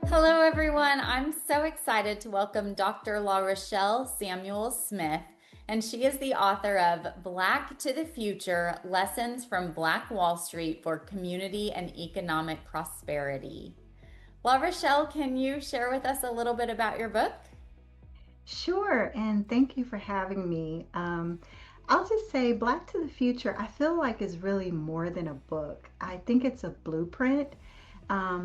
Hello, everyone. I'm so excited to welcome Dr. LaRachelle Samuel-Smith, and she is the author of Black to the Future: Lessons from Black Wall Street for Community and Economic Prosperity. LaRachelle, can you share with us a little bit about your book? Sure, and thank you for having me. I'll just say Black to the Future, I feel like is really more than a book. I think it's a blueprint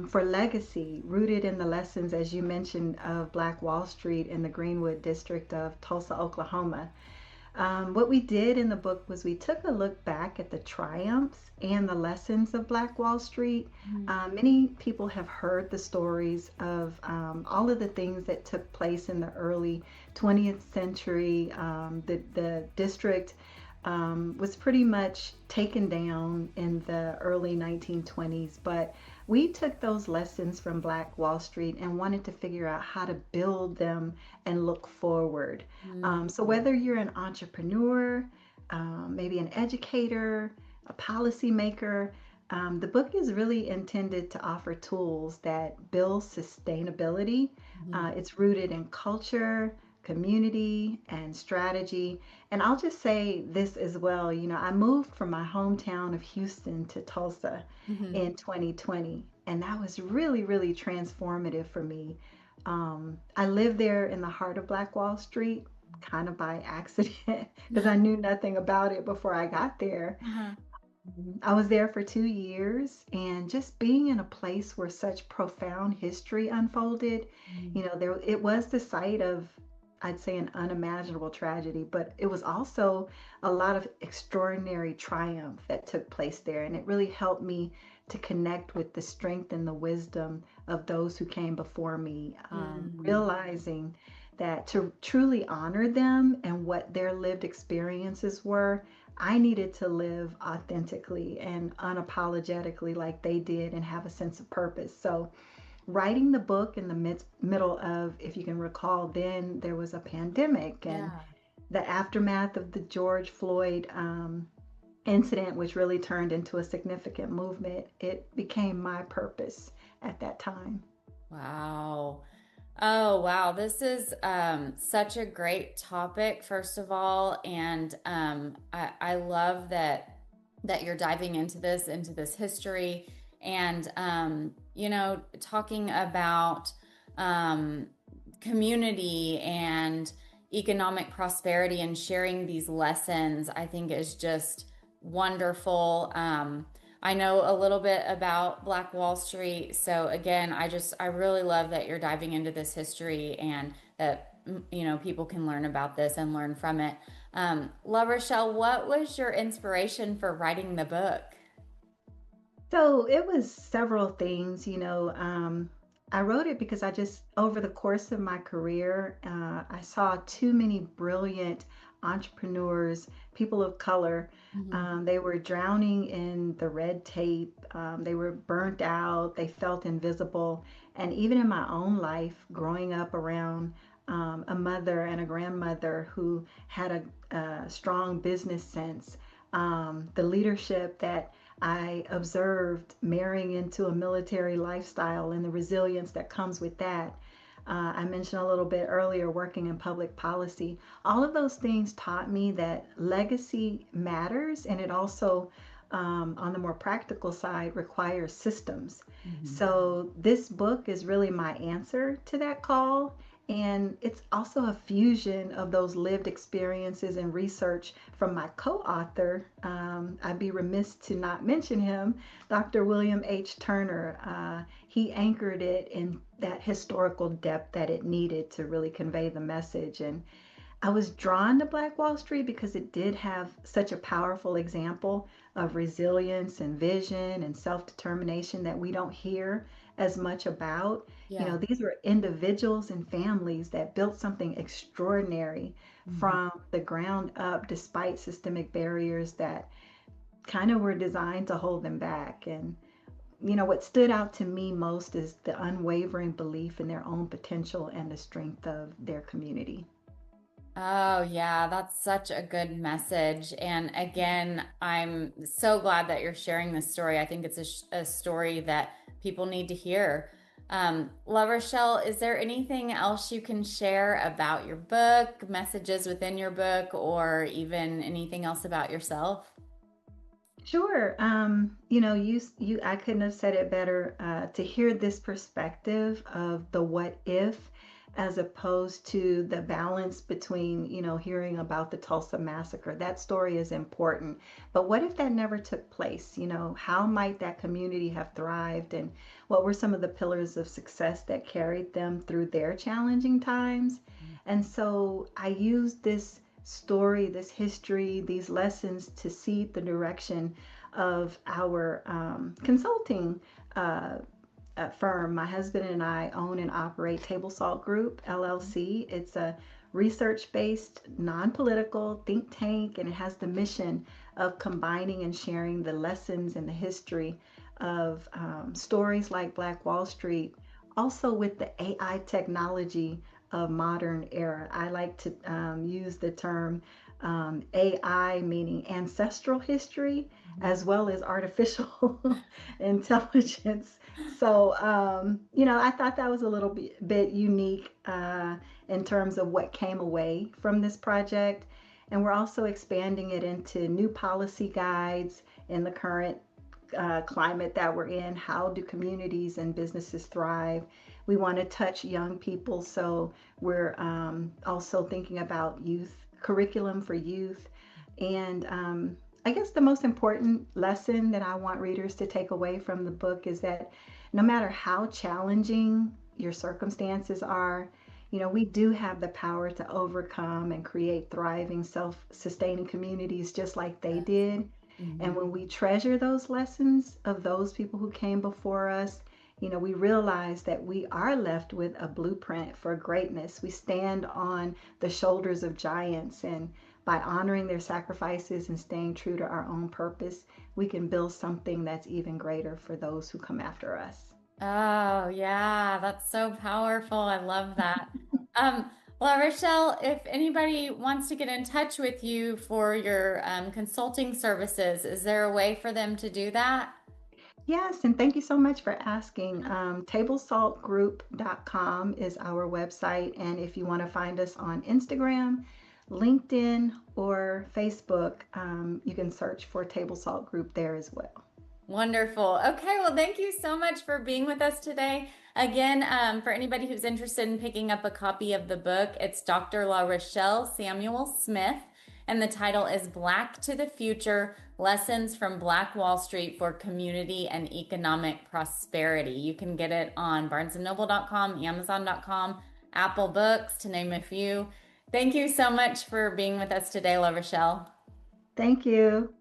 for legacy rooted in the lessons, as you mentioned, of Black Wall Street in the Greenwood district of Tulsa, Oklahoma. What we did in the book was we took a look back at the triumphs and the lessons of Black Wall Street. Many people have heard the stories of all of the things that took place in the early 20th century. The district was pretty much taken down in the early 1920s, but we took those lessons from Black Wall Street and wanted to figure out how to build them and look forward. Mm, So, whether you're an entrepreneur, maybe an educator, a policymaker, the book is really intended to offer tools that build sustainability. mhm. It's rooted in culture, community, and strategy. And I'll just say this as well. I moved from my hometown of Houston to Tulsa Mhm. in 2020, and that was really, really transformative for me. I lived there in the heart of Black Wall Street, kind of by accident, because I knew nothing about it before I got there. Uh-huh. I was there for 2 years, and just being in a place where such profound history unfolded, Mm, there it was the site of, I'd say, an unimaginable tragedy, but it was also a lot of extraordinary triumph that took place there, and it really helped me to connect with the strength and the wisdom of those who came before me, mm, realizing that to truly honor them and what their lived experiences were, I needed to live authentically and unapologetically like they did and have a sense of purpose. So, writing the book in the middle of, if you can recall, then there was a pandemic and yeah. the aftermath of the George Floyd incident, which really turned into a significant movement, it became my purpose at that time. Wow. Oh, wow. This is such a great topic, first of all. And I love that you're diving into this history and talking about um, community and economic prosperity and sharing these lessons, I think is just wonderful. I know a little bit about Black Wall Street. So again, I really love that you're diving into this history and that people can learn about this and learn from it. La Rochelle, what was your inspiration for writing the book? So it was several things, I wrote it because I just, over the course of my career, I saw too many brilliant entrepreneurs, people of color. Mhm. They were drowning in the red tape. They were burnt out. They felt invisible. And even in my own life, growing up around a mother and a grandmother who had a strong business sense, the leadership that I observed marrying into a military lifestyle and the resilience that comes with that. I mentioned a little bit earlier working in public policy. All of those things taught me that legacy matters, and it also, on the more practical side, requires systems. Mhm. So, this book is really my answer to that call. And it's also a fusion of those lived experiences and research from my co author. I'd be remiss to not mention him, Dr. William H. Turner. He anchored it in that historical depth that it needed to really convey the message. And I was drawn to Black Wall Street because it did have such a powerful example of resilience and vision and self determination that we don't hear as much about. Yeah. These were individuals and families that built something extraordinary Mhm. from the ground up, despite systemic barriers that kind of were designed to hold them back. And what stood out to me most is the unwavering belief in their own potential and the strength of their community. Oh, yeah, that's such a good message. And again, I'm so glad that you're sharing this story. I think it's a story that people need to hear. LaRachelle, is there anything else you can share about your book, messages within your book, or even anything else about yourself? Sure. I couldn't have said it better. To hear this perspective of the what if, as opposed to the balance between, hearing about the Tulsa massacre. That story is important. But what if that never took place? How might that community have thrived, and what were some of the pillars of success that carried them through their challenging times? And so I used this story, this history, these lessons to seed the direction of our consulting uh, firm. My husband and I own and operate Table Salt Group, LLC. It's a research based, non political think tank, and it has the mission of combining and sharing the lessons and the history of stories like Black Wall Street, also with the AI technology of modern era. I like to use the term AI, meaning ancestral history, as well as artificial intelligence. So, I thought that was a little bit unique in terms of what came away from this project. And we're also expanding it into new policy guides in the current climate that we're in. How do communities and businesses thrive? We want to touch young people, so we're also thinking about youth curriculum for youth. And I guess the most important lesson that I want readers to take away from the book is that no matter how challenging your circumstances are, we do have the power to overcome and create thriving, self sustaining communities just like they did. And Mhm. when we treasure those lessons of those people who came before us, we realize that we are left with a blueprint for greatness. We stand on the shoulders of giants, and by honoring their sacrifices and staying true to our own purpose, we can build something that's even greater for those who come after us. Oh, yeah, that's so powerful. I love that. Um, well, Rochelle, if anybody wants to get in touch with you for your consulting services, is there a way for them to do that? Yes, and thank you so much for asking. Tablesaltgroup.com is our website. And if you want to find us on Instagram, LinkedIn, or Facebook, you can search for Table Salt Group there as well. Wonderful. Okay, well, thank you so much for being with us today. Again, for anybody who's interested in picking up a copy of the book, it's Dr. LaRachelle Samuel-Smith, and the title is Black to the Future: Lessons from Black Wall Street for Community and Economic Prosperity. You can get it on barnesandnoble.com, amazon.com, Apple Books, to name a few. Thank you so much for being with us today, LaRachelle. Thank you.